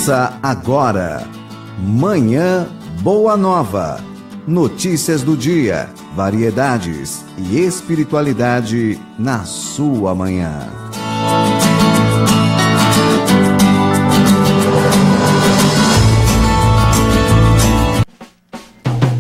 Começa agora, Manhã Boa Nova. Notícias do dia, variedades e espiritualidade na sua manhã.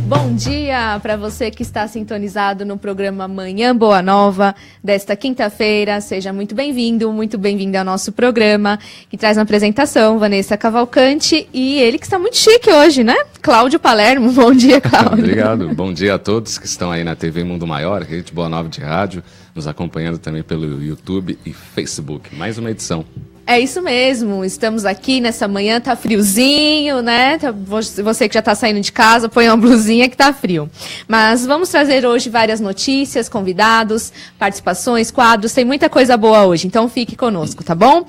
Bom dia para você que está sintonizado no programa Manhã Boa Nova desta quinta-feira. Seja muito bem-vindo, muito bem-vinda ao nosso programa, que traz na apresentação Vanessa Cavalcante e ele que está muito chique hoje, né? Cláudio Palermo. Bom dia, Cláudio. Obrigado. Bom dia a todos que estão aí na TV Mundo Maior, Rede Boa Nova de Rádio, nos acompanhando também pelo YouTube e Facebook. Mais uma edição. É isso mesmo, estamos aqui nessa manhã, tá friozinho, né? Você que já tá saindo de casa, põe uma blusinha que tá frio. Mas vamos trazer hoje várias notícias, convidados, participações, quadros, tem muita coisa boa hoje, então fique conosco, tá bom?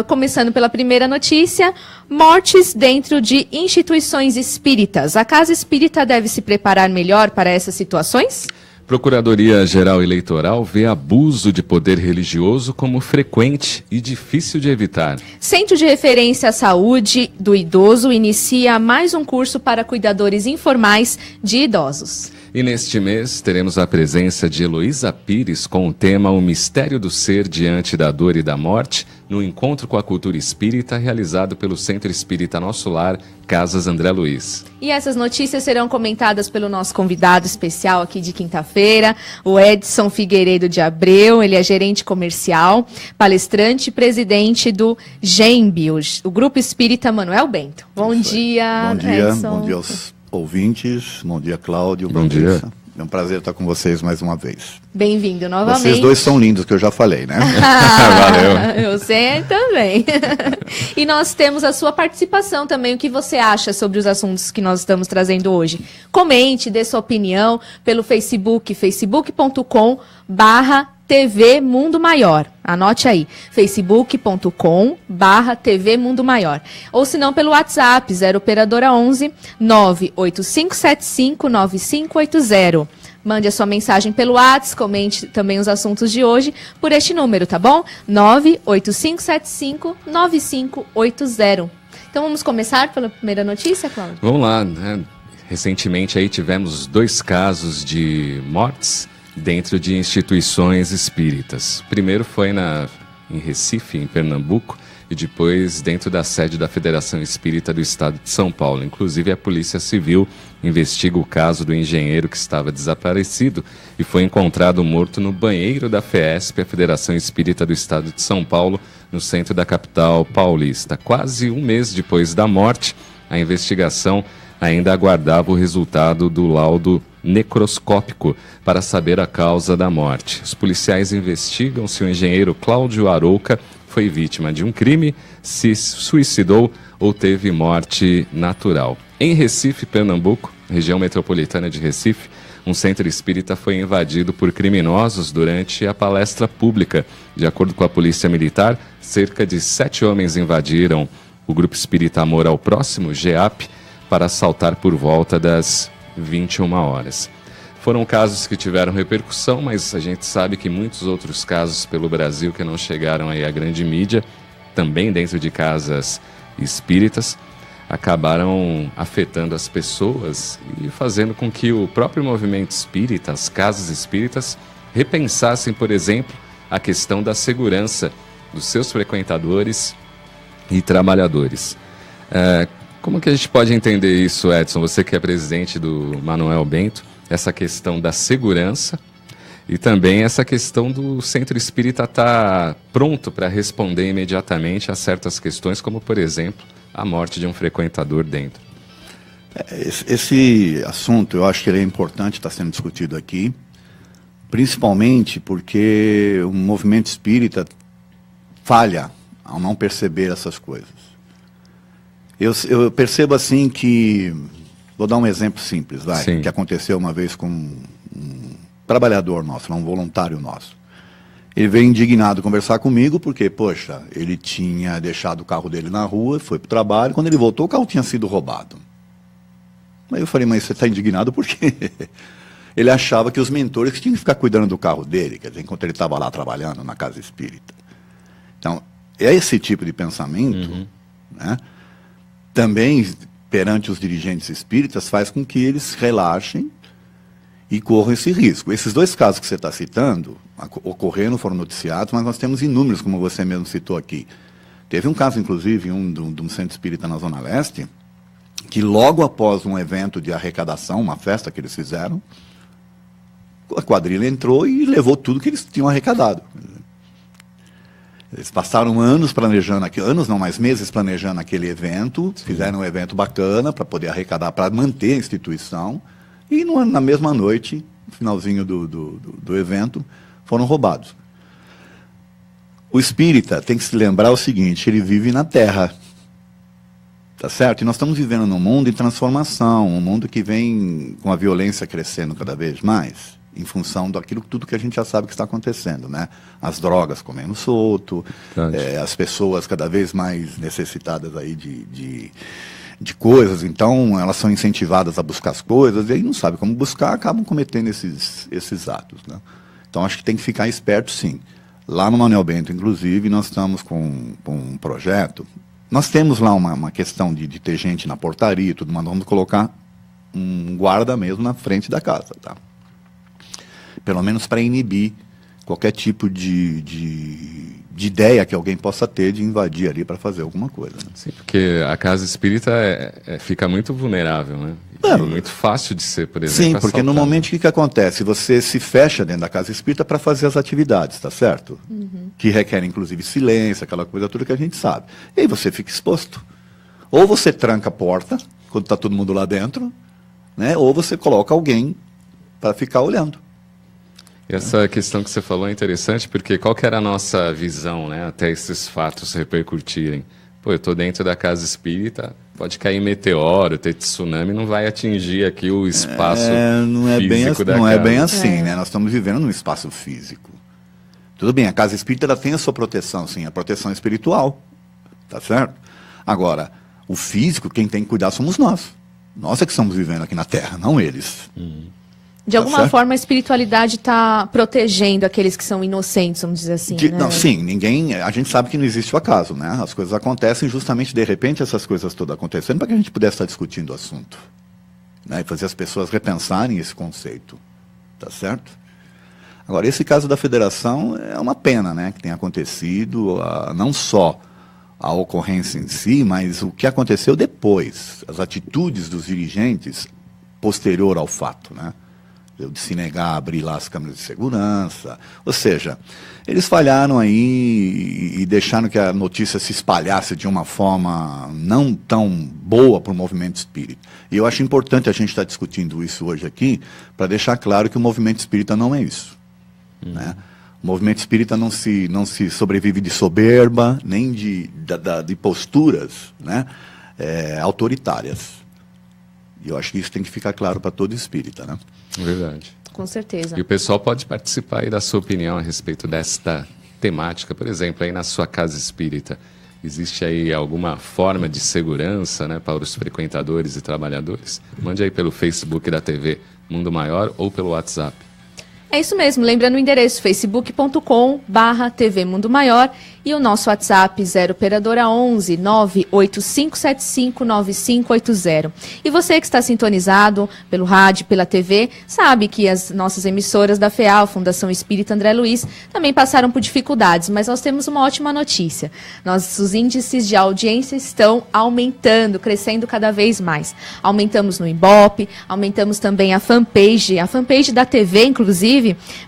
Começando pela primeira notícia, mortes dentro de instituições espíritas. A Casa Espírita deve se preparar melhor para essas situações? Procuradoria-Geral Eleitoral vê abuso de poder religioso como frequente e difícil de evitar. Centro de Referência à Saúde do Idoso inicia mais um curso para cuidadores informais de idosos. E neste mês teremos a presença de Heloísa Pires com o tema O Mistério do Ser Diante da Dor e da Morte, no Encontro com a Cultura Espírita, realizado pelo Centro Espírita Nosso Lar, Casas André Luiz. E essas notícias serão comentadas pelo nosso convidado especial aqui de quinta-feira, o Edson Figueiredo de Abreu. Ele é gerente comercial, palestrante e presidente do GEMB, o Grupo Espírita Manuel Bento. Bom dia, Edson. Bom dia aos ouvintes, bom dia, Cláudio. Bom dia. É um prazer estar com vocês mais uma vez. Bem-vindo novamente. Vocês dois são lindos, que eu já falei, né? Valeu. Você também. E nós temos a sua participação também. O que você acha sobre os assuntos que nós estamos trazendo hoje? Comente, dê sua opinião pelo Facebook, facebook.com/TV Mundo Maior. Anote aí, facebook.com/TV Mundo Maior. Ou se não, pelo WhatsApp, 0 Operadora 11 985759580. Mande a sua mensagem pelo WhatsApp, comente também os assuntos de hoje por este número, tá bom? 985759580. Então vamos começar pela primeira notícia, Cláudio? Vamos lá, né? Recentemente aí tivemos 2 casos de mortes dentro de instituições espíritas. O primeiro foi em Recife, em Pernambuco, e depois dentro da sede da Federação Espírita do Estado de São Paulo. Inclusive, a Polícia Civil investiga o caso do engenheiro que estava desaparecido e foi encontrado morto no banheiro da FESP, a Federação Espírita do Estado de São Paulo, no centro da capital paulista. Quase um mês depois da morte, a investigação ainda aguardava o resultado do laudo necroscópico para saber a causa da morte. Os policiais investigam se o engenheiro Cláudio Arouca foi vítima de um crime, se suicidou ou teve morte natural. Em Recife, Pernambuco, região metropolitana de Recife, um centro espírita foi invadido por criminosos durante a palestra pública. De acordo com a Polícia Militar, cerca de 7 homens invadiram o Grupo Espírita Amor ao Próximo, GEAP, para assaltar por volta das 21 horas. Foram casos que tiveram repercussão, mas a gente sabe que muitos outros casos pelo Brasil que não chegaram aí à grande mídia, também dentro de casas espíritas, acabaram afetando as pessoas e fazendo com que o próprio movimento espírita, as casas espíritas, repensassem, por exemplo, a questão da segurança dos seus frequentadores e trabalhadores. Como que a gente pode entender isso, Edson? Você que é presidente do Manuel Bento, essa questão da segurança e também essa questão do centro espírita estar pronto para responder imediatamente a certas questões, como, por exemplo, a morte de um frequentador dentro. Esse assunto, eu acho que ele é importante estar sendo discutido aqui, principalmente porque o movimento espírita falha ao não perceber essas coisas. Eu percebo assim que... Vou dar um exemplo simples, que aconteceu uma vez com um trabalhador nosso, um voluntário nosso. Ele veio indignado conversar comigo porque, poxa, ele tinha deixado o carro dele na rua, foi para o trabalho, quando ele voltou o carro tinha sido roubado. Aí eu falei, mas você está indignado por quê? Ele achava que os mentores tinham que ficar cuidando do carro dele, quer dizer, enquanto ele estava lá trabalhando na casa espírita. Então, é esse tipo de pensamento, né? também, perante os dirigentes espíritas, faz com que eles relaxem e corram esse risco. Esses 2 casos que você está citando ocorreram, foram noticiados, mas nós temos inúmeros, como você mesmo citou aqui. Teve um caso, inclusive, de um centro espírita na Zona Leste, que logo após um evento de arrecadação, uma festa que eles fizeram, a quadrilha entrou e levou tudo que eles tinham arrecadado. Eles passaram anos planejando anos não, mas meses planejando aquele evento, fizeram um evento bacana para poder arrecadar, para manter a instituição, e na mesma noite, no finalzinho do evento, foram roubados. O espírita tem que se lembrar o seguinte, ele vive na Terra, tá certo? E nós estamos vivendo num mundo em transformação, um mundo que vem com a violência crescendo cada vez mais, em função daquilo tudo que a gente já sabe que está acontecendo, né? As drogas comendo solto, as pessoas cada vez mais necessitadas aí de coisas, então elas são incentivadas a buscar as coisas, e aí não sabem como buscar, acabam cometendo esses atos, né? Então acho que tem que ficar esperto, sim. Lá no Manuel Bento, inclusive, nós estamos com um projeto. Nós temos lá uma questão de ter gente na portaria e tudo, mas vamos colocar um guarda mesmo na frente da casa, tá? Pelo menos para inibir qualquer tipo de ideia que alguém possa ter de invadir ali para fazer alguma coisa. Né? Sim, porque a casa espírita fica muito vulnerável, né? É muito fácil de ser, por exemplo, sim, porque assaltado. no momento o que acontece? Você se fecha dentro da casa espírita para fazer as atividades, tá certo? Que requerem, inclusive, silêncio, aquela coisa toda que a gente sabe. E aí você fica exposto. Ou você tranca a porta, quando está todo mundo lá dentro, né? Ou você coloca alguém para ficar olhando. E essa questão que você falou é interessante, porque qual que era a nossa visão, né, até esses fatos repercutirem? Pô, eu estou dentro da casa espírita, pode cair meteoro, ter tsunami, não vai atingir aqui o espaço físico da casa. Não é bem assim, né? Nós estamos vivendo num espaço físico. Tudo bem, a casa espírita ela tem a sua proteção, sim, a proteção espiritual, tá certo? Agora, o físico, quem tem que cuidar somos nós. Nós é que estamos vivendo aqui na Terra, não eles. De alguma forma, a espiritualidade está protegendo aqueles que são inocentes, vamos dizer assim. Né? Não, sim, a gente sabe que não existe o acaso, né? As coisas acontecem justamente, de repente, essas coisas todas acontecendo para que a gente pudesse estar discutindo o assunto. Né? E fazer as pessoas repensarem esse conceito. Tá certo? Agora, esse caso da federação é uma pena, né? Que tenha acontecido, não só a ocorrência em si, mas o que aconteceu depois, as atitudes dos dirigentes posterior ao fato, né? De se negar a abrir lá as câmeras de segurança, ou seja, eles falharam aí e deixaram que a notícia se espalhasse de uma forma não tão boa para o movimento espírita. E eu acho importante a gente estar discutindo isso hoje aqui, para deixar claro que o movimento espírita não é isso. Né? O movimento espírita não se sobrevive de soberba, nem de posturas, né, autoritárias. E eu acho que isso tem que ficar claro para todo espírita, né? Verdade. Com certeza. E o pessoal pode participar aí da sua opinião a respeito desta temática. Por exemplo, aí na sua casa espírita, existe aí alguma forma de segurança, né, para os frequentadores e trabalhadores? Mande aí pelo Facebook da TV Mundo Maior ou pelo WhatsApp. É isso mesmo, lembrando o endereço facebook.com/TV Mundo Maior e o nosso WhatsApp 0 operadora 11 985759580. E você que está sintonizado pelo rádio, pela TV, sabe que as nossas emissoras da FEAL, Fundação Espírita André Luiz, também passaram por dificuldades, mas nós temos uma ótima notícia. Nossos índices de audiência estão aumentando, crescendo cada vez mais. Aumentamos no Ibope, aumentamos também a fanpage da TV, inclusive,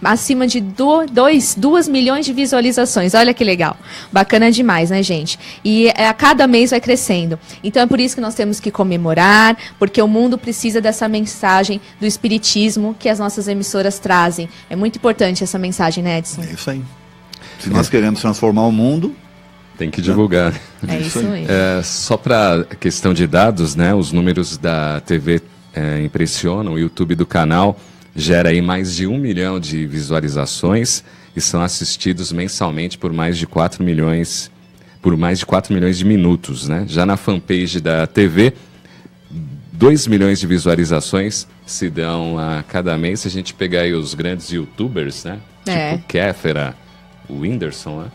acima de 2 milhões de visualizações. Olha que legal. Bacana demais, né, gente? E a cada mês vai crescendo. Então é por isso que nós temos que comemorar, porque o mundo precisa dessa mensagem do espiritismo que as nossas emissoras trazem. É muito importante essa mensagem, né, Edson? É isso aí. Se nós queremos transformar o mundo, tem que divulgar. É isso aí. Só para questão de dados, né? Os números da TV impressionam. O YouTube do canal gera aí mais de 1 milhão de visualizações e são assistidos mensalmente por mais de 4 milhões de minutos, né? Já na fanpage da TV, 2 milhões de visualizações se dão a cada mês. Se a gente pegar aí os grandes youtubers, né? Tipo Kéfera, o Whindersson, né?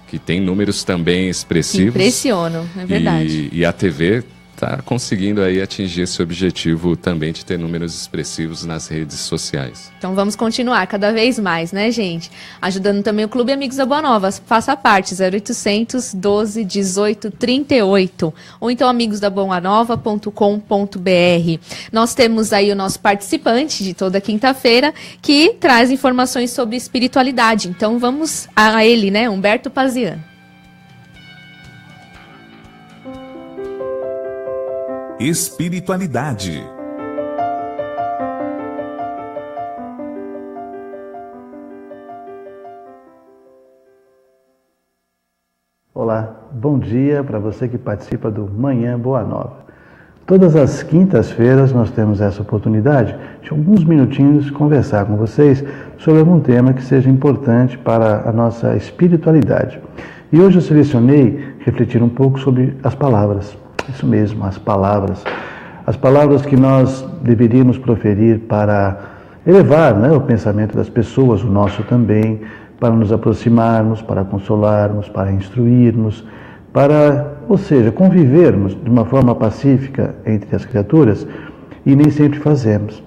Que tem números também expressivos. Impressionam, é verdade. E a TV está conseguindo aí atingir esse objetivo também de ter números expressivos nas redes sociais. Então vamos continuar cada vez mais, né, gente? Ajudando também o Clube Amigos da Boa Nova. Faça parte, 0800 12 18 38. Ou então amigosdaboanova.com.br. Nós temos aí o nosso participante de toda quinta-feira que traz informações sobre espiritualidade. Então vamos a ele, né, Humberto Pazian. Espiritualidade. Olá, bom dia para você que participa do Manhã Boa Nova. Todas as quintas-feiras nós temos essa oportunidade de alguns minutinhos conversar com vocês sobre algum tema que seja importante para a nossa espiritualidade. E hoje eu selecionei refletir um pouco sobre as palavras. Isso mesmo, as palavras. As palavras que nós deveríamos proferir para elevar, né, o pensamento das pessoas, o nosso também, para nos aproximarmos, para consolarmos, para instruirmos, para, ou seja, convivermos de uma forma pacífica entre as criaturas, e nem sempre fazemos.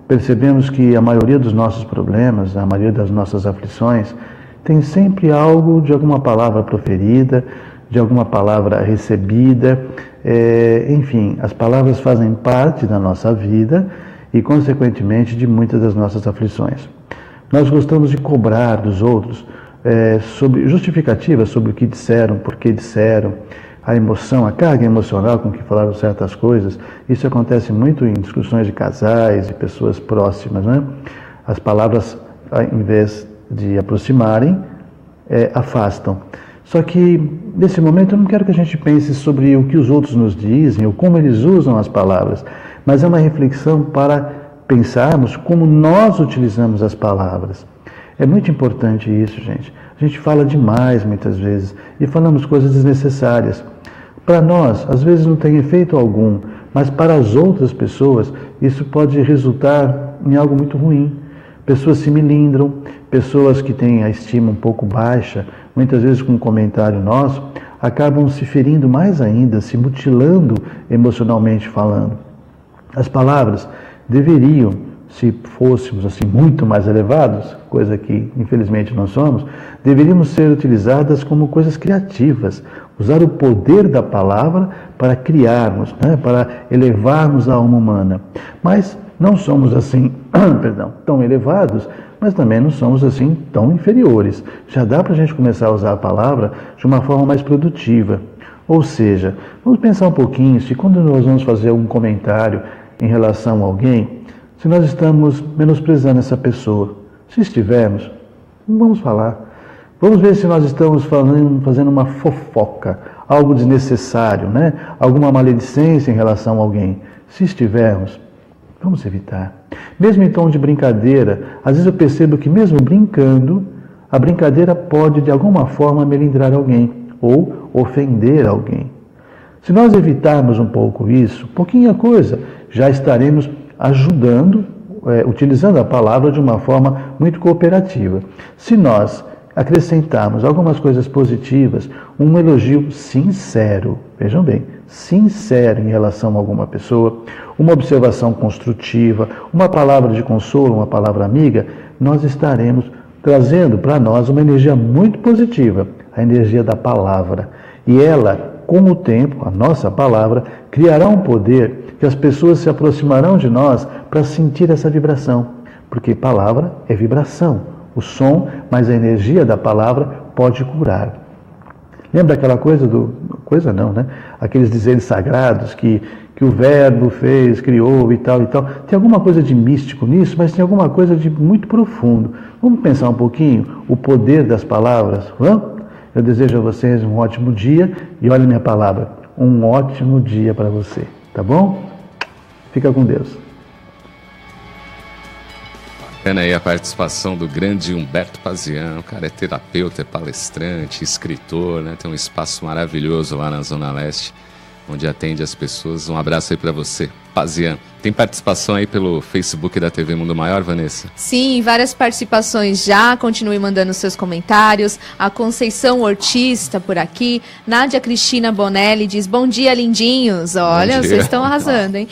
Percebemos que a maioria dos nossos problemas, a maioria das nossas aflições, tem sempre algo de alguma palavra proferida, de alguma palavra recebida, enfim, as palavras fazem parte da nossa vida e, consequentemente, de muitas das nossas aflições. Nós gostamos de cobrar dos outros sobre justificativas sobre o que disseram, por que disseram, a emoção, a carga emocional com que falaram certas coisas. Isso acontece muito em discussões de casais, de pessoas próximas, né? As palavras, em vez de aproximarem, afastam. Só que, nesse momento, eu não quero que a gente pense sobre o que os outros nos dizem ou como eles usam as palavras, mas é uma reflexão para pensarmos como nós utilizamos as palavras. É muito importante isso, gente. A gente fala demais, muitas vezes, e falamos coisas desnecessárias. Para nós, às vezes não tem efeito algum, mas para as outras pessoas, isso pode resultar em algo muito ruim. Pessoas se melindram, pessoas que têm a estima um pouco baixa, muitas vezes com um comentário nosso, acabam se ferindo mais ainda, se mutilando emocionalmente falando. As palavras deveriam, se fôssemos assim muito mais elevados, coisa que infelizmente não somos, deveríamos ser utilizadas como coisas criativas, usar o poder da palavra para criarmos, né, para elevarmos a alma humana. Mas não somos assim, tão elevados, mas também não somos assim tão inferiores. Já dá para a gente começar a usar a palavra de uma forma mais produtiva. Ou seja, vamos pensar um pouquinho se quando nós vamos fazer um comentário em relação a alguém, se nós estamos menosprezando essa pessoa. Se estivermos, não vamos falar. Vamos ver se nós estamos fazendo uma fofoca, algo desnecessário, né? Alguma maledicência em relação a alguém. Se estivermos, vamos evitar. Mesmo em tom de brincadeira, às vezes eu percebo que mesmo brincando, a brincadeira pode de alguma forma melindrar alguém ou ofender alguém. Se nós evitarmos um pouco isso, pouquinha coisa, já estaremos ajudando, utilizando a palavra de uma forma muito cooperativa. Se nós acrescentarmos algumas coisas positivas, um elogio sincero, vejam bem, sincero em relação a alguma pessoa, uma observação construtiva, uma palavra de consolo, uma palavra amiga, nós estaremos trazendo para nós uma energia muito positiva, a energia da palavra. E ela, com o tempo, a nossa palavra, criará um poder que as pessoas se aproximarão de nós para sentir essa vibração. Porque palavra é vibração. O som, mas a energia da palavra pode curar. Lembra aquela coisa coisa não, né? Aqueles dizeres sagrados que o verbo fez, criou e tal e tal. Tem alguma coisa de místico nisso, mas tem alguma coisa de muito profundo. Vamos pensar um pouquinho o poder das palavras? Vamos? Eu desejo a vocês um ótimo dia e olha a minha palavra, um ótimo dia para você, tá bom? Fica com Deus. Bacana aí a participação do grande Humberto Pazian. O cara é terapeuta, é palestrante, escritor, né? Tem um espaço maravilhoso lá na Zona Leste, onde atende as pessoas. Um abraço aí para você, Pazian. Tem participação aí pelo Facebook da TV Mundo Maior, Vanessa? Sim, várias participações já. Continue mandando seus comentários. A Conceição Ortiz tá por aqui. Nádia Cristina Bonelli diz: bom dia, lindinhos. Olha, vocês estão arrasando, hein?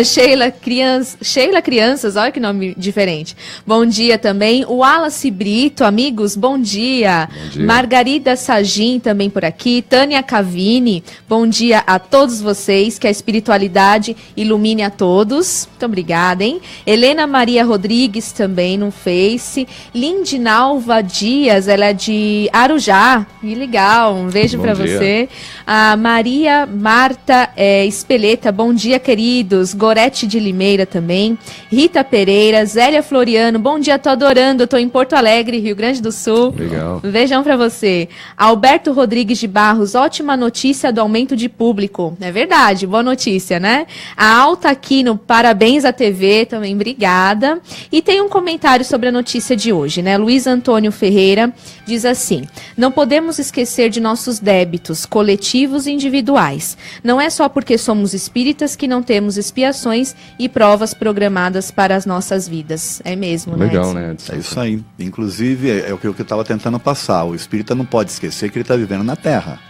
Sheila Crianças, olha que nome diferente. Bom dia também. O Wallace Brito, amigos, bom dia. Bom dia. Margarida Sagin também por aqui. Tânia Cavini, bom dia a todos vocês. Que a espiritualidade ilumine a todos. Muito obrigada, hein? Helena Maria Rodrigues também no Face. Lindinalva Dias, ela é de Arujá. Que legal, um beijo para você. A Maria Marta Espeleta, bom dia, queridos. Gorete de Limeira também. Rita Pereira, Zélia Floriano, bom dia, tô adorando. Tô em Porto Alegre, Rio Grande do Sul. Legal. Um beijão para você. Alberto Rodrigues de Barros, ótima notícia do aumento de público. É verdade, boa notícia, né? A Alta Aquino, parabéns à TV, também obrigada. E tem um comentário sobre a notícia de hoje, né? Luiz Antônio Ferreira diz assim: não podemos esquecer de nossos débitos coletivos e individuais. Não é só porque somos espíritas que não temos expiações e provas programadas para as nossas vidas. É mesmo, né? Legal, né, Edson? É isso aí. Inclusive, é o que eu estava tentando passar. O espírita não pode esquecer que ele está vivendo na Terra.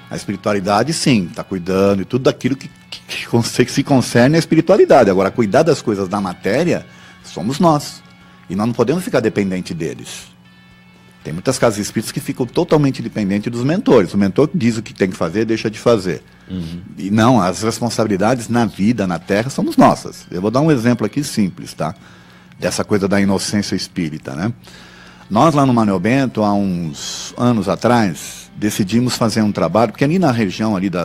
A espiritualidade, sim, está cuidando e tudo daquilo que se concerne à espiritualidade. Agora, cuidar das coisas da matéria, somos nós. E nós não podemos ficar dependentes deles. Tem muitas casas espíritas que ficam totalmente dependentes dos mentores. O mentor diz o que tem que fazer, deixa de fazer. E não, as responsabilidades na vida, na Terra, somos nossas. Eu vou dar um exemplo aqui simples, tá? Dessa coisa da inocência espírita, né? Nós lá no Manuel Bento, há uns anos atrás, decidimos fazer um trabalho, porque ali na região ali de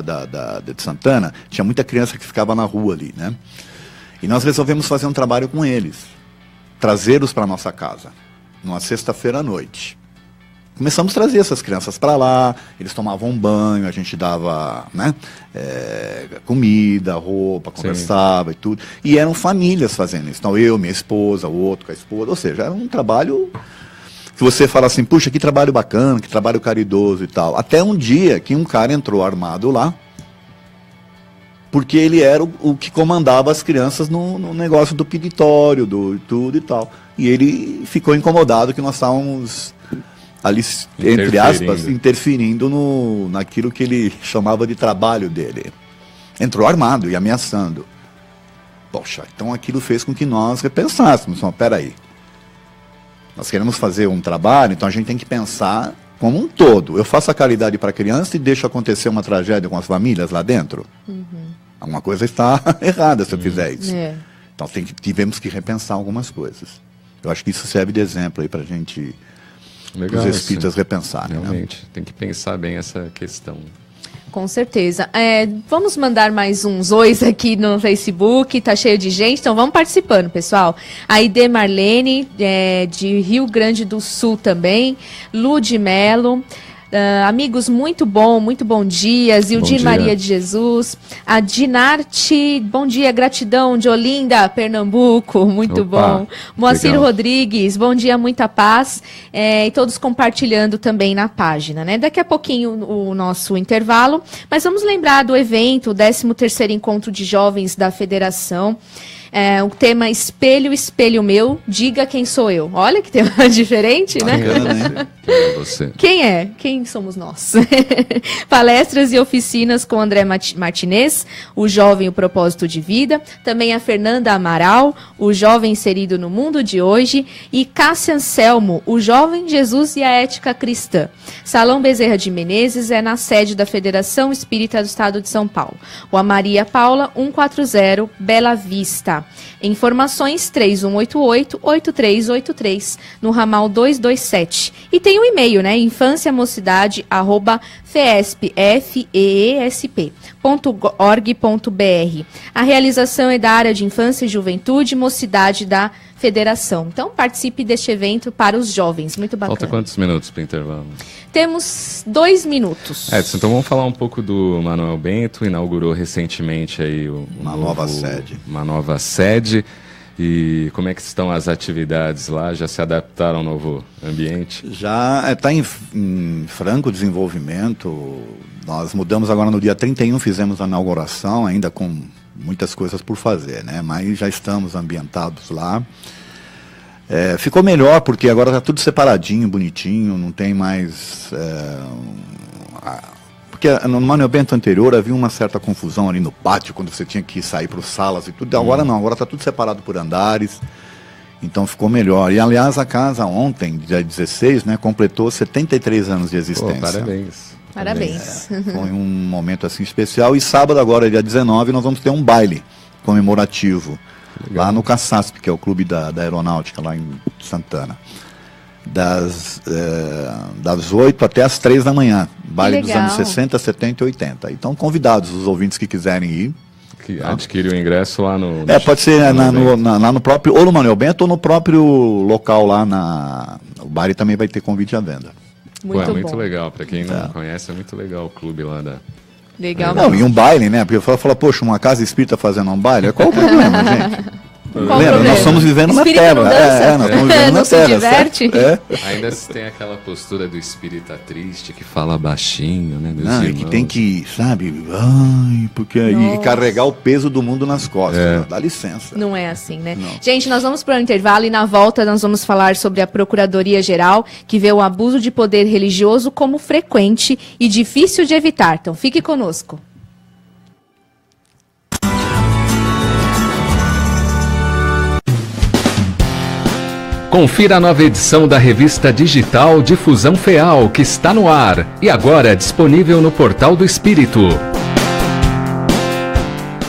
Santana, tinha muita criança que ficava na rua ali, né? E nós resolvemos fazer um trabalho com eles, trazê-los para a nossa casa, numa sexta-feira à noite. Começamos a trazer essas crianças para lá, eles tomavam um banho, a gente dava, né, comida, roupa, conversava e tudo. E eram famílias fazendo isso. Então eu, minha esposa, o outro com a esposa, ou seja, era um trabalho que você fala assim, puxa, que trabalho bacana, que trabalho caridoso e tal. Até um dia que um cara entrou armado lá, porque ele era o que comandava as crianças no negócio do peditório, do tudo e tal. E ele ficou incomodado que nós estávamos ali, entre aspas, interferindo naquilo que ele chamava de trabalho dele. Entrou armado e ameaçando. Poxa, então aquilo fez com que nós repensássemos. Peraí, nós queremos fazer um trabalho, então a gente tem que pensar como um todo. Eu faço a caridade para a criança e deixo acontecer uma tragédia com as famílias lá dentro? Alguma coisa está errada se eu fizer isso. Então tivemos que repensar algumas coisas. Eu acho que isso serve de exemplo aí para a gente... Legal, os espíritas repensarem. Realmente, né? Tem que pensar bem essa questão. Com certeza. Vamos mandar mais uns ois aqui no Facebook, tá cheio de gente, então vamos participando, pessoal. A Ide Marlene, de Rio Grande do Sul também, Lu de Melo. Amigos, muito bom dia. Zildir Maria de Jesus. A Dinarte, bom dia, gratidão, de Olinda, Pernambuco, muito bom. Moacir legal. Rodrigues, bom dia, muita paz. E todos compartilhando também na página, né? Daqui a pouquinho o nosso intervalo, mas vamos lembrar do evento, o 13º Encontro de Jovens da Federação. O tema Espelho, Espelho Meu, Diga Quem Sou Eu. Olha que tema diferente, né? Bacana, Quem é você? Quem é? Quem somos nós? Palestras e oficinas com André Martinez, o jovem O Propósito de Vida. Também a Fernanda Amaral, o jovem inserido no mundo de hoje. E Cássia Anselmo, o jovem Jesus e a ética cristã. Salão Bezerra de Menezes é na sede da Federação Espírita do Estado de São Paulo. Rua Maria Paula, 140, Bela Vista. Informações 3188-8383, no ramal 227. E tem um e-mail, né? infânciamocidade@feesp.org.br. A realização é da área de Infância, Juventude e Mocidade da Federação. Então, participe deste evento para os jovens. Muito bacana. Falta quantos minutos para o intervalo? Temos 2 minutos. Edson, então vamos falar um pouco do Manuel Bento. Inaugurou recentemente aí uma nova sede. Uma nova sede. E como é que estão as atividades lá? Já se adaptaram ao novo ambiente? Já está em franco desenvolvimento. Nós mudamos agora no dia 31, fizemos a inauguração, ainda com muitas coisas por fazer, né? Mas já estamos ambientados lá. Ficou melhor porque agora está tudo separadinho, bonitinho, não tem mais... Porque no Manuel Bento anterior havia uma certa confusão ali no pátio, quando você tinha que sair para as salas e tudo. Agora não, agora está tudo separado por andares, então ficou melhor. E aliás, a casa ontem, dia 16, né, completou 73 anos de existência. Parabéns. Parabéns. Foi um momento assim especial. E sábado agora, dia 19, nós vamos ter um baile comemorativo. Legal. Lá no CASASP, que é o clube da aeronáutica lá em Santana. Das 8 até as 3 da manhã. Baile dos anos 60, 70 e 80. Então, convidados os ouvintes que quiserem ir. Que adquire o ingresso lá no... pode ser lá no próprio, ou no Manuel Bento, ou no próprio local lá o baile também vai ter convite à venda. Muito legal. Para quem não conhece, é muito legal o clube lá da... Legal. Não, e um baile, né? Porque fala, poxa, uma casa espírita fazendo um baile, qual o problema, gente? Lembra, nós estamos vivendo na Terra. Nós estamos vivendo na Terra. Se diverte? Ainda tem aquela postura do espírita triste que fala baixinho, né? Não, que tem que, sabe, e carregar o peso do mundo nas costas. Dá licença. Não é assim, né? Não. Gente, nós vamos para o intervalo e na volta nós vamos falar sobre a Procuradoria-Geral, que vê o abuso de poder religioso como frequente e difícil de evitar. Então, fique conosco. Confira a nova edição da revista digital Difusão FEAL, que está no ar e agora disponível no Portal do Espírito.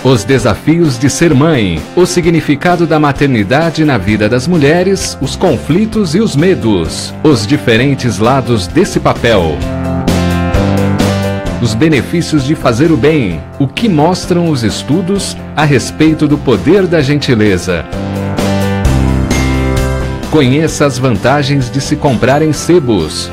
Os desafios de ser mãe, o significado da maternidade na vida das mulheres, os conflitos e os medos, os diferentes lados desse papel. Os benefícios de fazer o bem, o que mostram os estudos a respeito do poder da gentileza. Conheça as vantagens de se comprarem sebos.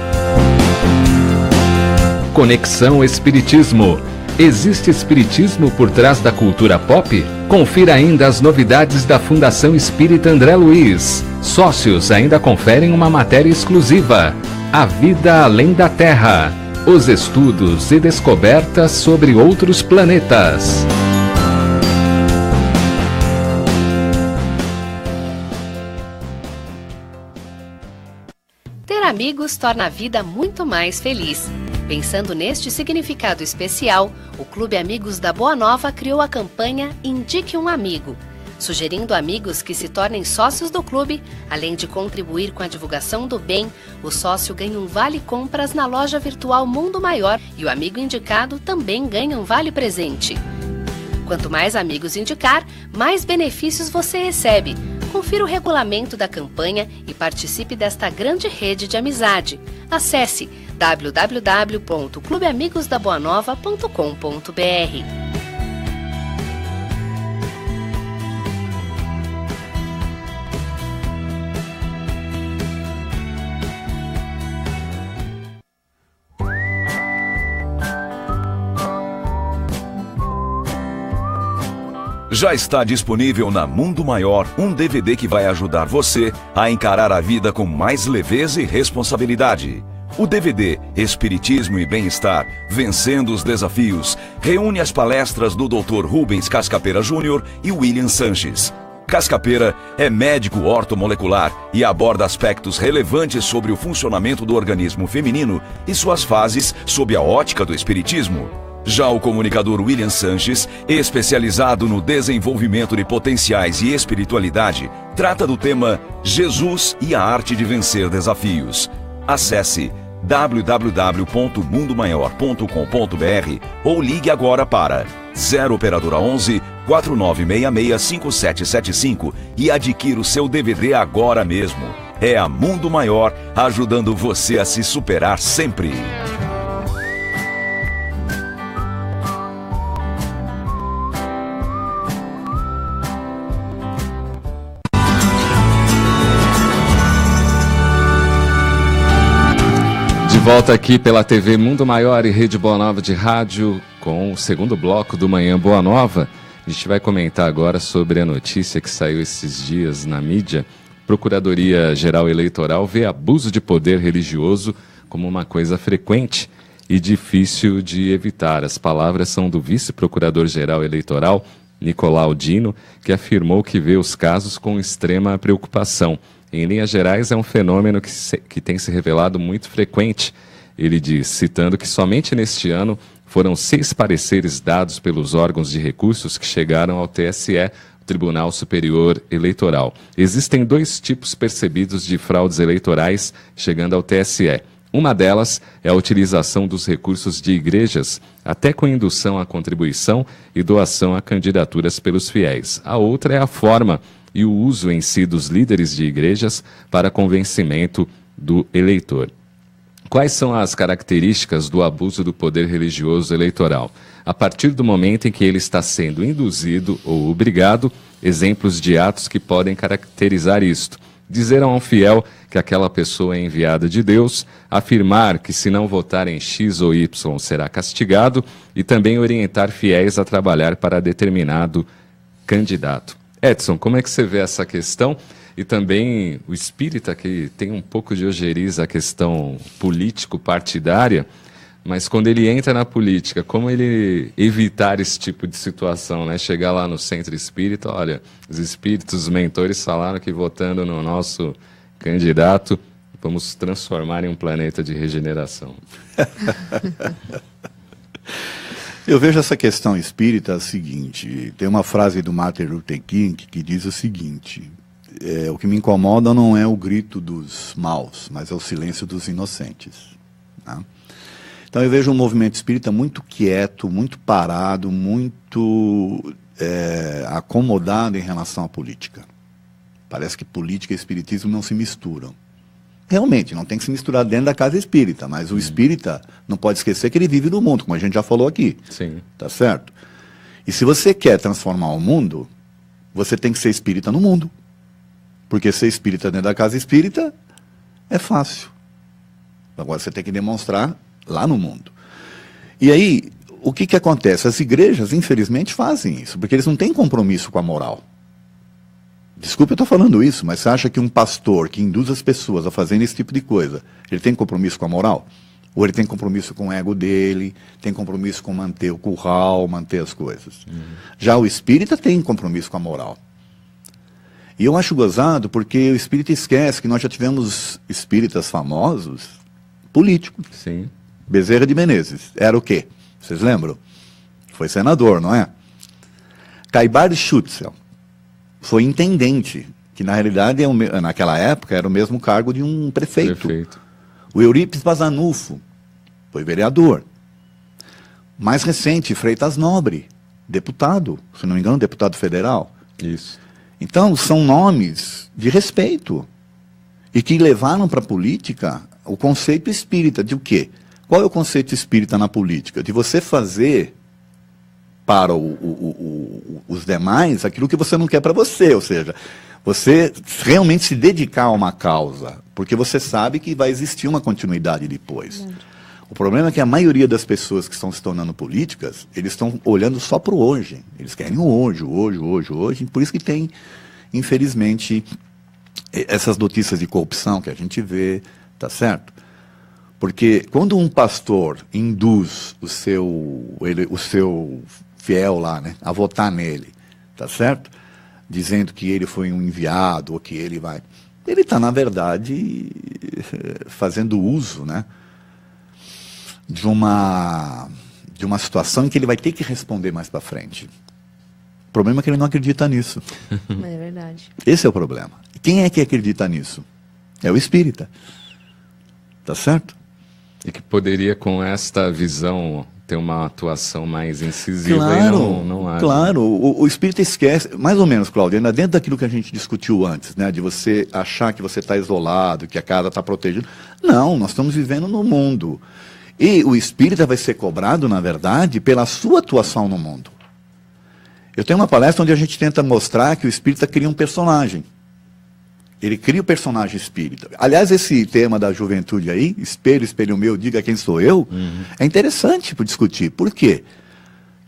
Conexão Espiritismo. Existe espiritismo por trás da cultura pop? Confira ainda as novidades da Fundação Espírita André Luiz. Sócios ainda conferem uma matéria exclusiva. A vida além da Terra. Os estudos e descobertas sobre outros planetas. Ter amigos torna a vida muito mais feliz. Pensando neste significado especial, o Clube Amigos da Boa Nova criou a campanha Indique um Amigo, sugerindo amigos que se tornem sócios do clube. Além de contribuir com a divulgação do bem, o sócio ganha um vale-compras na loja virtual Mundo Maior e o amigo indicado também ganha um vale-presente. Quanto mais amigos indicar, mais benefícios você recebe. Confira o regulamento da campanha e participe desta grande rede de amizade. Acesse www.clubeamigosdaboanova.com.br. Já está disponível na Mundo Maior um DVD que vai ajudar você a encarar a vida com mais leveza e responsabilidade. O DVD Espiritismo e Bem-Estar, Vencendo os Desafios, reúne as palestras do Dr. Rubens Cascapera Júnior e William Sanches. Cascapera é médico ortomolecular e aborda aspectos relevantes sobre o funcionamento do organismo feminino e suas fases sob a ótica do espiritismo. Já o comunicador William Sanches, especializado no desenvolvimento de potenciais e espiritualidade, trata do tema Jesus e a Arte de Vencer Desafios. Acesse www.mundomaior.com.br ou ligue agora para 0 operadora 11 4966 5775 e adquira o seu DVD agora mesmo. É a Mundo Maior ajudando você a se superar sempre. Volta aqui pela TV Mundo Maior e Rede Boa Nova de rádio com o segundo bloco do Manhã Boa Nova. A gente vai comentar agora sobre a notícia que saiu esses dias na mídia. Procuradoria-Geral Eleitoral vê abuso de poder religioso como uma coisa frequente e difícil de evitar. As palavras são do vice-procurador-geral eleitoral, Nicolau Dino, que afirmou que vê os casos com extrema preocupação. Em linhas gerais, é um fenômeno que tem se revelado muito frequente. Ele diz, citando que somente neste ano foram 6 pareceres dados pelos órgãos de recursos que chegaram ao TSE, Tribunal Superior Eleitoral. Existem 2 tipos percebidos de fraudes eleitorais chegando ao TSE. Uma delas é a utilização dos recursos de igrejas, até com indução à contribuição e doação a candidaturas pelos fiéis. A outra é a forma e o uso em si dos líderes de igrejas para convencimento do eleitor. Quais são as características do abuso do poder religioso eleitoral? A partir do momento em que ele está sendo induzido ou obrigado, exemplos de atos que podem caracterizar isto. Dizer a um fiel que aquela pessoa é enviada de Deus, afirmar que se não votar em X ou Y será castigado e também orientar fiéis a trabalhar para determinado candidato. Edson, como é que você vê essa questão? E também o espírita, que tem um pouco de ojeriza a questão político-partidária, mas quando ele entra na política, como ele evitar esse tipo de situação, né? Chegar lá no centro espírita, olha, os espíritos, os mentores falaram que votando no nosso candidato, vamos transformar em um planeta de regeneração. Eu vejo essa questão espírita a seguinte, tem uma frase do Martin Luther King que diz o seguinte, o que me incomoda não é o grito dos maus, mas é o silêncio dos inocentes, né? Então eu vejo um movimento espírita muito quieto, muito parado, muito acomodado em relação à política. Parece que política e espiritismo não se misturam. Realmente, não tem que se misturar dentro da casa espírita, mas o espírita não pode esquecer que ele vive no mundo, como a gente já falou aqui. Sim. Tá certo? E se você quer transformar o mundo, você tem que ser espírita no mundo. Porque ser espírita dentro da casa espírita é fácil. Agora você tem que demonstrar lá no mundo. E aí, o que acontece? As igrejas, infelizmente, fazem isso, porque eles não têm compromisso com a moral. Desculpe eu estou falando isso, mas você acha que um pastor que induz as pessoas a fazerem esse tipo de coisa, ele tem compromisso com a moral? Ou ele tem compromisso com o ego dele, tem compromisso com manter o curral, manter as coisas? Já o espírita tem compromisso com a moral. E eu acho gozado porque o espírita esquece que nós já tivemos espíritas famosos políticos. Sim. Bezerra de Menezes, era o quê? Vocês lembram? Foi senador, não é? Caibar Schutzel foi intendente, que na realidade, naquela época, era o mesmo cargo de um prefeito. O Eurípides Bazanufo foi vereador. Mais recente, Freitas Nobre, deputado, se não me engano, deputado federal. Isso. Então, são nomes de respeito e que levaram para a política o conceito espírita de o quê? Qual é o conceito espírita na política? De você fazer para os demais aquilo que você não quer para você, ou seja, você realmente se dedicar a uma causa, porque você sabe que vai existir uma continuidade depois. O problema é que a maioria das pessoas que estão se tornando políticas, eles estão olhando só para o hoje. Eles querem o hoje. Por isso que tem, infelizmente, essas notícias de corrupção que a gente vê, tá certo? Porque quando um pastor induz o seu fiel lá, né, a votar nele, tá certo? Dizendo que ele foi um enviado, ou que ele vai... Ele está, na verdade, fazendo uso, né, de uma situação em que ele vai ter que responder mais para frente. O problema é que ele não acredita nisso. É verdade. Esse é o problema. Quem é que acredita nisso? É o espírita. Tá certo? E que poderia, com esta visão, ter uma atuação mais incisiva. Claro, e não age. Claro. O espírita esquece, mais ou menos, Cláudio, ainda dentro daquilo que a gente discutiu antes, né, de você achar que você está isolado, que a casa está protegida. Não, nós estamos vivendo no mundo. E o espírita vai ser cobrado, na verdade, pela sua atuação no mundo. Eu tenho uma palestra onde a gente tenta mostrar que o espírita cria um personagem. Ele cria o personagem espírita. Aliás, esse tema da juventude aí, espelho, espelho meu, diga quem sou eu, é interessante para discutir. Por quê?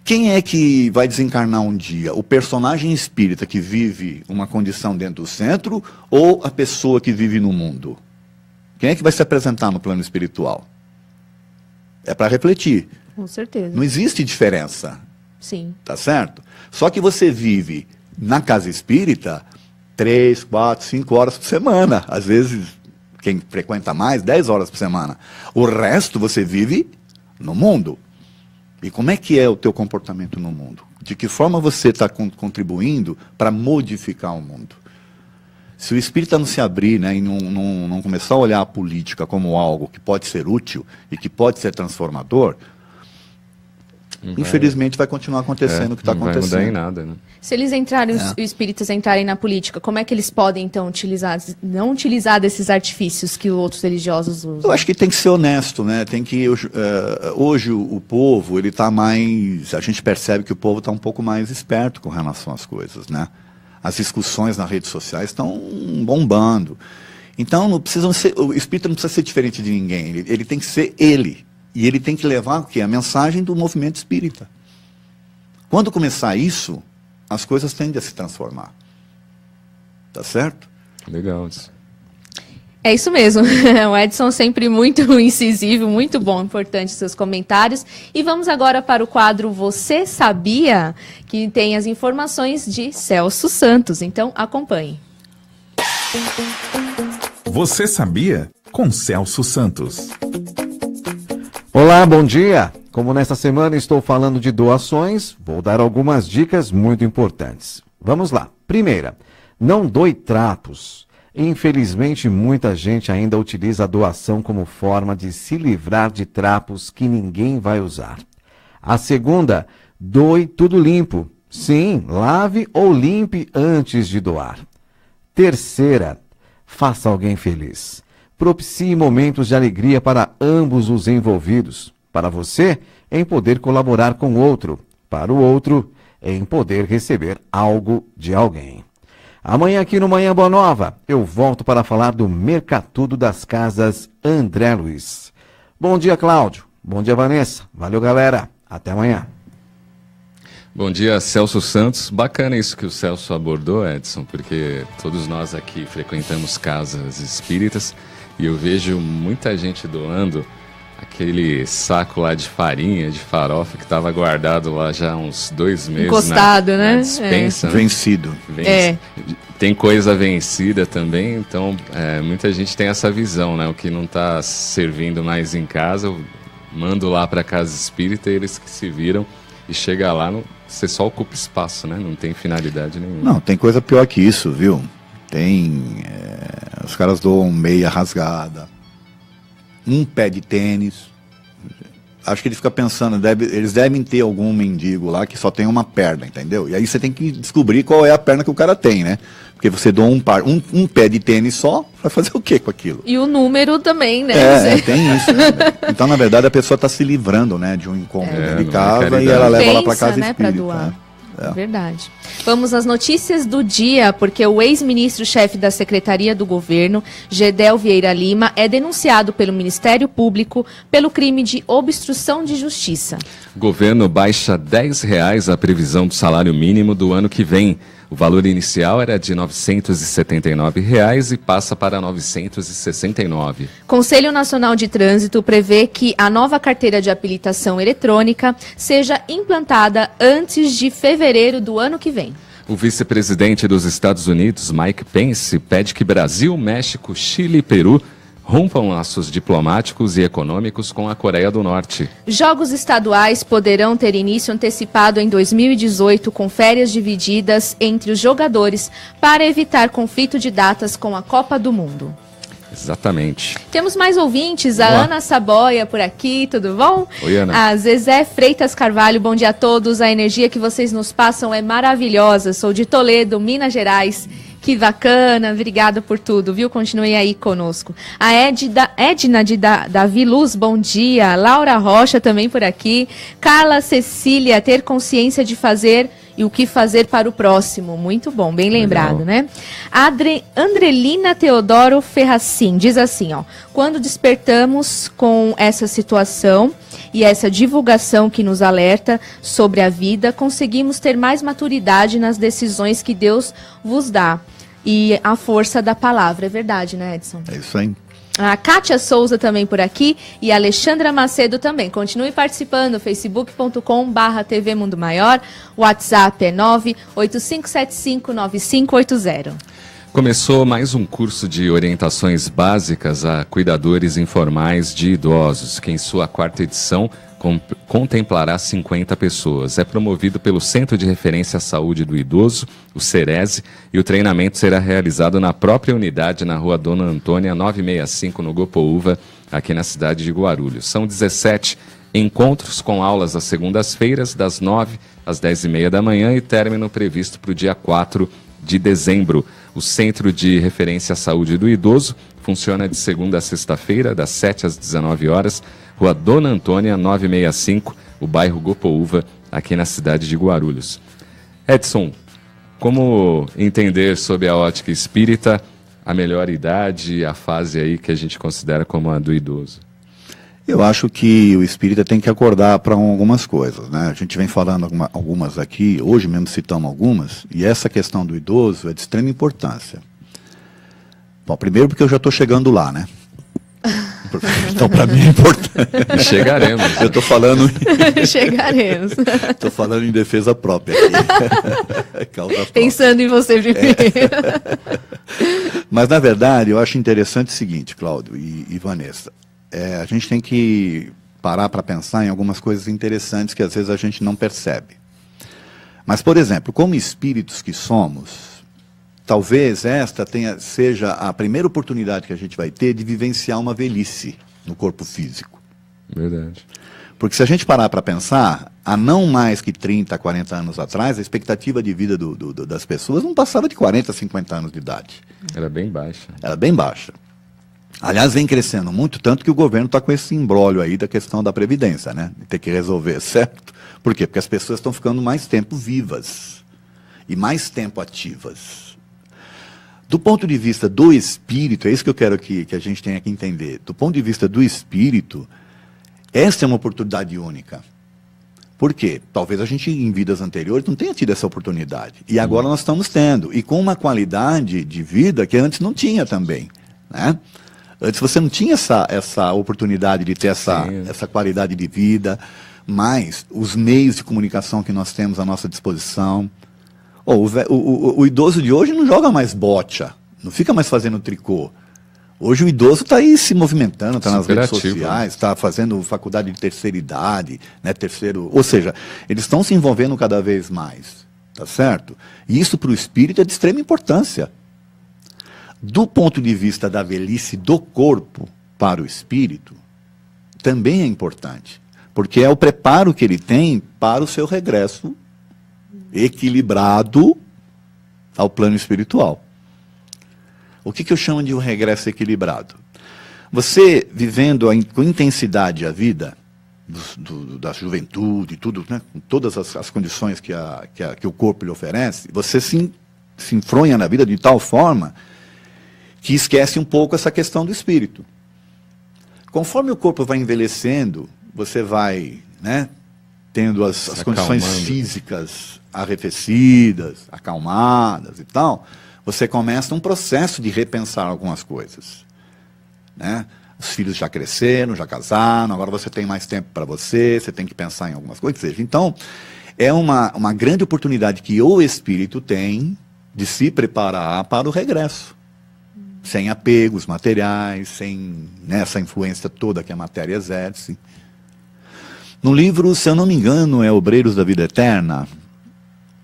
Quem é que vai desencarnar um dia? O personagem espírita que vive uma condição dentro do centro ou a pessoa que vive no mundo? Quem é que vai se apresentar no plano espiritual? É para refletir. Com certeza. Não existe diferença Sim. Tá certo? Só que você vive na casa espírita 3, 4, 5 horas por semana. Às vezes, quem frequenta mais, 10 horas por semana. O resto você vive no mundo. E como é que é o teu comportamento no mundo? De que forma você está contribuindo para modificar o mundo? Se o espírita não se abrir, né, e não começar a olhar a política como algo que pode ser útil e que pode ser transformador, infelizmente vai continuar acontecendo o que está acontecendo. Não vai mudar em nada, né? Se eles entrarem, os espíritas entrarem na política, como é que eles podem, então, não utilizar desses artifícios que outros religiosos usam? Eu acho que tem que ser honesto, né? Tem que, hoje o povo, ele está mais... A gente percebe que o povo está um pouco mais esperto com relação às coisas, né? As discussões nas redes sociais estão bombando. Então, não precisam ser, o espírita não precisa ser diferente de ninguém. Ele tem que ser ele. E ele tem que levar o quê? A mensagem do movimento espírita. Quando começar isso, as coisas tendem a se transformar. Tá certo? Legal isso. É isso mesmo. O Edson sempre muito incisivo, muito bom, importante seus comentários. E vamos agora para o quadro Você Sabia? Que tem as informações de Celso Santos. Então, acompanhe. Você Sabia? Com Celso Santos. Olá, bom dia! Como nesta semana estou falando de doações, vou dar algumas dicas muito importantes. Vamos lá. Primeira, não doe trapos. Infelizmente, muita gente ainda utiliza a doação como forma de se livrar de trapos que ninguém vai usar. A segunda, doe tudo limpo. Sim, lave ou limpe antes de doar. Terceira, faça alguém feliz. Propicie momentos de alegria para ambos os envolvidos. Para você, em poder colaborar com o outro. Para o outro, em poder receber algo de alguém. Amanhã aqui no Manhã Boa Nova, eu volto para falar do Mercatudo das Casas André Luiz. Bom dia, Cláudio. Bom dia, Vanessa. Valeu, galera. Até amanhã. Bom dia, Celso Santos. Bacana isso que o Celso abordou, Edson, porque todos nós aqui frequentamos casas espíritas e eu vejo muita gente doando aquele saco lá de farinha, de farofa, que estava guardado lá já há uns 2 meses. Encostado, né? Na despensa, né? Vencido. Tem coisa vencida também, então muita gente tem essa visão, né? O que não está servindo mais em casa, eu mando lá para a casa espírita e eles que se viram e chega lá, você só ocupa espaço, né? Não tem finalidade nenhuma. Não, tem coisa pior que isso, viu? Os caras doam meia rasgada, um pé de tênis. Acho que ele fica pensando, eles devem ter algum mendigo lá que só tem uma perna, entendeu? E aí você tem que descobrir qual é a perna que o cara tem, né? Porque você doa um pé de tênis só, vai fazer o quê com aquilo? E o número também, né? Tem isso. Né? Então, na verdade, a pessoa está se livrando, né, de um incômodo de casa e ela leva lá para casa espírita. Pra doar. Verdade. Vamos às notícias do dia, porque o ex-ministro-chefe da Secretaria do Governo, Gedel Vieira Lima, é denunciado pelo Ministério Público pelo crime de obstrução de justiça. O governo baixa R$10 a previsão do salário mínimo do ano que vem. O valor inicial era de R$ 979 e passa para R$ 969. Conselho Nacional de Trânsito prevê que a nova carteira de habilitação eletrônica seja implantada antes de fevereiro do ano que vem. O vice-presidente dos Estados Unidos, Mike Pence, pede que Brasil, México, Chile e Peru rompam laços diplomáticos e econômicos com a Coreia do Norte. Jogos estaduais poderão ter início antecipado em 2018 com férias divididas entre os jogadores para evitar conflito de datas com a Copa do Mundo. Exatamente. Temos mais ouvintes, a Ana Saboia por aqui, tudo bom? Oi, Ana. A Zezé Freitas Carvalho, bom dia a todos, a energia que vocês nos passam é maravilhosa, sou de Toledo, Minas Gerais. Que bacana, obrigada por tudo, viu? Continue aí conosco. A Edna de Davi Luz, bom dia. Laura Rocha também por aqui. Carla Cecília, ter consciência de fazer e o que fazer para o próximo. Muito bom, bem lembrado, né? Andrelina Teodoro Ferracin diz assim, ó. Quando despertamos com essa situação e essa divulgação que nos alerta sobre a vida, conseguimos ter mais maturidade nas decisões que Deus vos dá. E a força da palavra, é verdade, né, Edson? É isso aí. A Kátia Souza também por aqui e a Alexandra Macedo também. Continue participando, facebook.com/TV Mundo Maior, o WhatsApp é 985759580. Começou mais um curso de orientações básicas a cuidadores informais de idosos, que em sua 4ª edição contemplará 50 pessoas. É promovido pelo Centro de Referência à Saúde do Idoso, o CERESE, e o treinamento será realizado na própria unidade na Rua Dona Antônia 965, no Gopoúva, aqui na cidade de Guarulhos. São 17 encontros com aulas às segundas-feiras, das 9 às 10h30 da manhã, e término previsto para o dia 4 de dezembro. O Centro de Referência à Saúde do Idoso funciona de segunda a sexta-feira, das 7 às 19 horas, Rua Dona Antônia, 965, o bairro Gopoúva, aqui na cidade de Guarulhos. Edson, como entender sob a ótica espírita a melhor idade, a fase aí que a gente considera como a do idoso? Eu acho que o espírita tem que acordar para algumas coisas, né? A gente vem falando algumas aqui, hoje mesmo citamos algumas, e essa questão do idoso é de extrema importância. Bom, primeiro porque eu já estou chegando lá, né? Então, para mim é importante. Chegaremos. Eu estou falando... Chegaremos. Estou falando em defesa própria aqui. Causa própria. Pensando em você primeiro. Mas, na verdade, eu acho interessante o seguinte, Cláudio e Vanessa. A gente tem que parar para pensar em algumas coisas interessantes que às vezes a gente não percebe. Mas, por exemplo, como espíritos que somos, talvez esta seja a primeira oportunidade que a gente vai ter de vivenciar uma velhice no corpo físico. Verdade. Porque se a gente parar para pensar, há não mais que 30, 40 anos atrás, a expectativa de vida das pessoas não passava de 40, 50 anos de idade. Era bem baixa. Era bem baixa. Aliás, vem crescendo muito, tanto que o governo está com esse imbróglio aí da questão da Previdência, né? De ter que resolver, certo? Por quê? Porque as pessoas estão ficando mais tempo vivas e mais tempo ativas. Do ponto de vista do espírito, é isso que eu quero que a gente tenha que entender. Do ponto de vista do espírito, essa é uma oportunidade única. Por quê? Talvez a gente, em vidas anteriores, não tenha tido essa oportunidade. E agora nós estamos tendo. E com uma qualidade de vida que antes não tinha também, né? Antes você não tinha essa oportunidade de ter essa qualidade de vida, mas os meios de comunicação que nós temos à nossa disposição. O idoso de hoje não joga mais bocha, não fica mais fazendo tricô. Hoje o idoso está aí se movimentando, está nas redes sociais, está fazendo faculdade de terceira idade, né, ou seja, eles estão se envolvendo cada vez mais, tá certo? E isso para o espírito é de extrema importância. Do ponto de vista da velhice do corpo para o espírito, também é importante, porque é o preparo que ele tem para o seu regresso equilibrado ao plano espiritual. O que eu chamo de um regresso equilibrado? Você vivendo com intensidade a vida, da juventude, tudo, né, com todas as condições que o corpo lhe oferece, você se enfronha na vida de tal forma que esquece um pouco essa questão do espírito. Conforme o corpo vai envelhecendo, você vai, né, tendo as condições físicas arrefecidas, acalmadas e tal, você começa um processo de repensar algumas coisas, né? Os filhos já cresceram, já casaram, agora você tem mais tempo para você tem que pensar em algumas coisas. Então, é uma grande oportunidade que o espírito tem de se preparar para o regresso. Sem apegos materiais, sem essa influência toda que a matéria exerce. No livro, se eu não me engano, é Obreiros da Vida Eterna.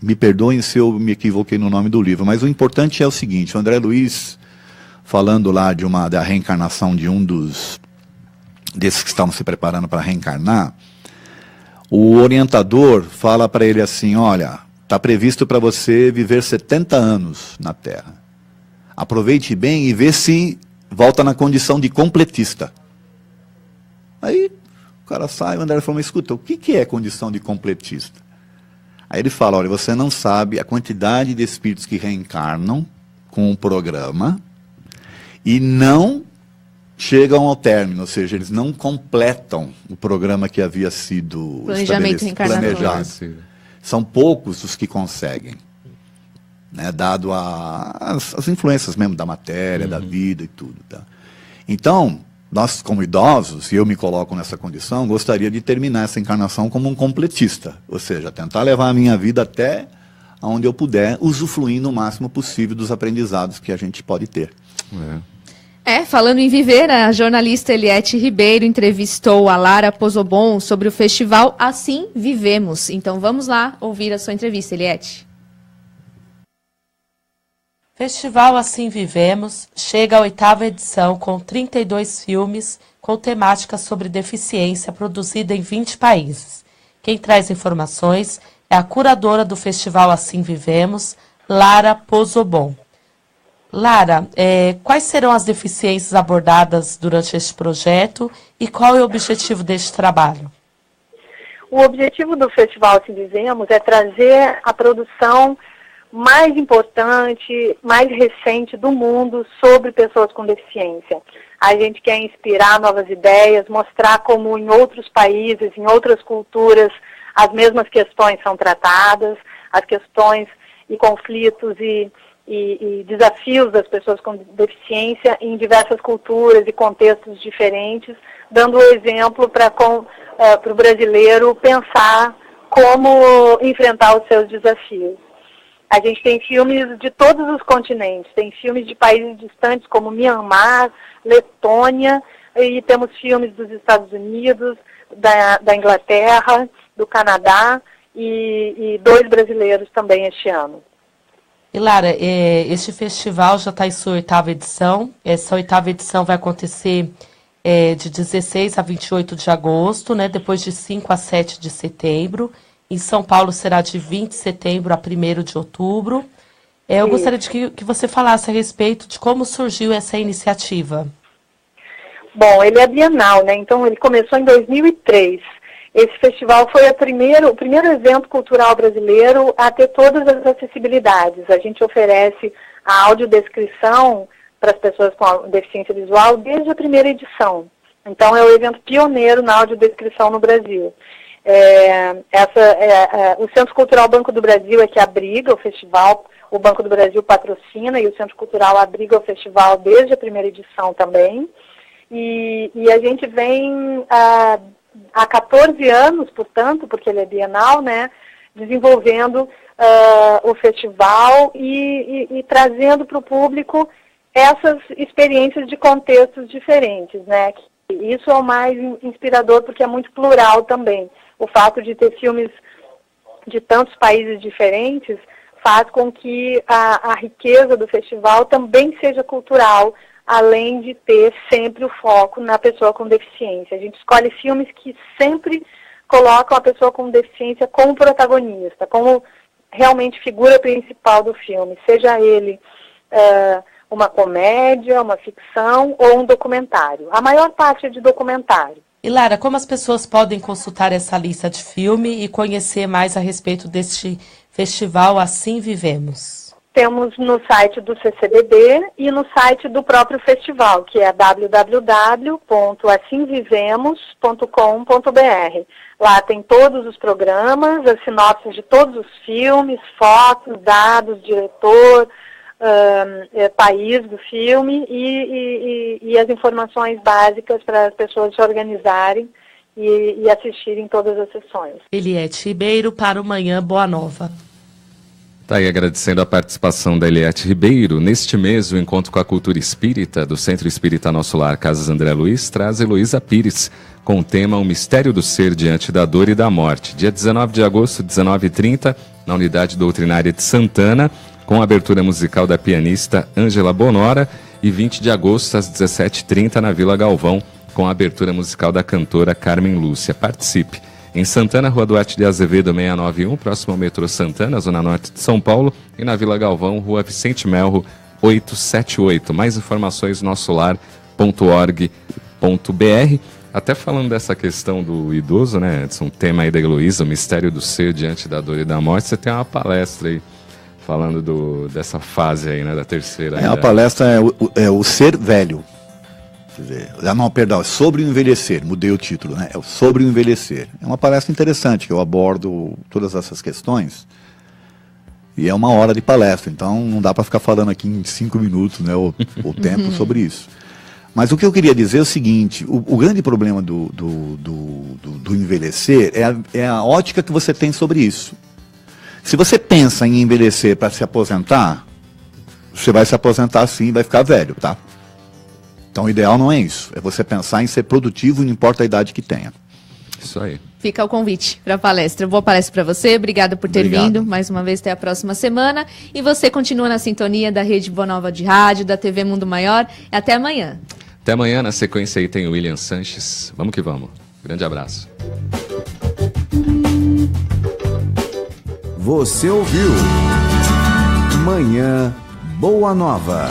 Me perdoem se eu me equivoquei no nome do livro, mas o importante é o seguinte: o André Luiz, falando lá da reencarnação de um desses que estavam se preparando para reencarnar, o orientador fala para ele assim: olha, está previsto para você viver 70 anos na Terra. Aproveite bem e vê se volta na condição de completista. Aí o cara sai, o André falou: mas escuta, o que é condição de completista? Aí ele fala: olha, você não sabe a quantidade de espíritos que reencarnam com um programa e não chegam ao término, ou seja, eles não completam o programa que havia sido planejado. São poucos os que conseguem. Né, dado as influências mesmo da matéria, da vida e tudo. Tá? Então, nós como idosos, e eu me coloco nessa condição, gostaria de terminar essa encarnação como um completista, ou seja, tentar levar a minha vida até onde eu puder, usufruindo o máximo possível dos aprendizados que a gente pode ter. Falando em viver, a jornalista Eliette Ribeiro entrevistou a Lara Pozobon sobre o festival Assim Vivemos. Então vamos lá ouvir a sua entrevista, Eliette. Festival Assim Vivemos chega à 8ª edição com 32 filmes com temática sobre deficiência produzida em 20 países. Quem traz informações é a curadora do Festival Assim Vivemos, Lara Pozobon. Lara, quais serão as deficiências abordadas durante este projeto e qual é o objetivo deste trabalho? O objetivo do Festival Assim Vivemos é trazer a produção mais importante, mais recente do mundo sobre pessoas com deficiência. A gente quer inspirar novas ideias, mostrar como em outros países, em outras culturas, as mesmas questões são tratadas, as questões e conflitos e desafios das pessoas com deficiência em diversas culturas e contextos diferentes, dando o exemplo para o brasileiro pensar como enfrentar os seus desafios. A gente tem filmes de todos os continentes, tem filmes de países distantes como Myanmar, Letônia, e temos filmes dos Estados Unidos, da Inglaterra, do Canadá e 2 brasileiros também este ano. E Lara, este festival já está em sua 8ª edição. Essa 8ª edição vai acontecer de 16 a 28 de agosto, né, depois de 5 a 7 de setembro. Em São Paulo será de 20 de setembro a 1º de outubro. Eu gostaria de que você falasse a respeito de como surgiu essa iniciativa. Bom, ele é bienal, né? Então ele começou em 2003. Esse festival foi o primeiro evento cultural brasileiro a ter todas as acessibilidades. A gente oferece a audiodescrição para as pessoas com deficiência visual desde a primeira edição. Então é o evento pioneiro na audiodescrição no Brasil. O Centro Cultural Banco do Brasil é que abriga o festival, o Banco do Brasil patrocina e o Centro Cultural abriga o festival desde a primeira edição também. E a gente vem há 14 anos, portanto, porque ele é bienal, né, desenvolvendo o festival e trazendo para o público essas experiências de contextos diferentes, né. Isso é o mais inspirador porque é muito plural também. O fato de ter filmes de tantos países diferentes faz com que a riqueza do festival também seja cultural, além de ter sempre o foco na pessoa com deficiência. A gente escolhe filmes que sempre colocam a pessoa com deficiência como protagonista, como realmente figura principal do filme, seja ele uma comédia, uma ficção ou um documentário. A maior parte é de documentário. E Lara, como as pessoas podem consultar essa lista de filme e conhecer mais a respeito deste festival Assim Vivemos? Temos no site do CCBB e no site do próprio festival, que é www.assimvivemos.com.br. Lá tem todos os programas, as sinopses de todos os filmes, fotos, dados, diretor, país do filme e as informações básicas para as pessoas se organizarem e assistirem todas as sessões. Eliette Ribeiro para o Manhã Boa Nova. Tá aí agradecendo a participação da Eliette Ribeiro. Neste mês, o Encontro com a Cultura Espírita do Centro Espírita Nosso Lar, Casas André Luiz, traz Heloísa Pires com o tema O Mistério do Ser Diante da Dor e da Morte. Dia 19 de agosto, 19h30, na Unidade Doutrinária de Santana, com a abertura musical da pianista Ângela Bonora, e 20 de agosto, às 17h30, na Vila Galvão, com a abertura musical da cantora Carmen Lúcia. Participe! Em Santana, Rua Duarte de Azevedo, 691, próximo ao metrô Santana, Zona Norte de São Paulo, e na Vila Galvão, Rua Vicente Melro, 878. Mais informações, nossolar.org.br. Até falando dessa questão do idoso, né, Edson, tema aí da Heloísa, o mistério do ser diante da dor e da morte, você tem uma palestra aí, falando dessa fase aí, né, da terceira. A palestra é o ser velho. Quer dizer, não, perdão, é sobre o envelhecer, mudei o título, né? É sobre o envelhecer. É uma palestra interessante, que eu abordo todas essas questões, e é 1 hora de palestra, então não dá para ficar falando aqui em 5 minutos, né, o tempo sobre isso. Mas o que eu queria dizer é o seguinte, o grande problema do envelhecer é a ótica que você tem sobre isso. Se você pensa em envelhecer para se aposentar, você vai se aposentar sim e vai ficar velho, tá? Então o ideal não é isso, é você pensar em ser produtivo, não importa a idade que tenha. Isso aí. Fica o convite para a palestra. Boa palestra para você, obrigada por ter vindo. Mais uma vez, até a próxima semana. E você continua na sintonia da Rede Boa Nova de Rádio, da TV Mundo Maior. Até amanhã. Até amanhã, na sequência aí tem o William Sanches. Vamos que vamos. Grande abraço. Você ouviu Manhã Boa Nova.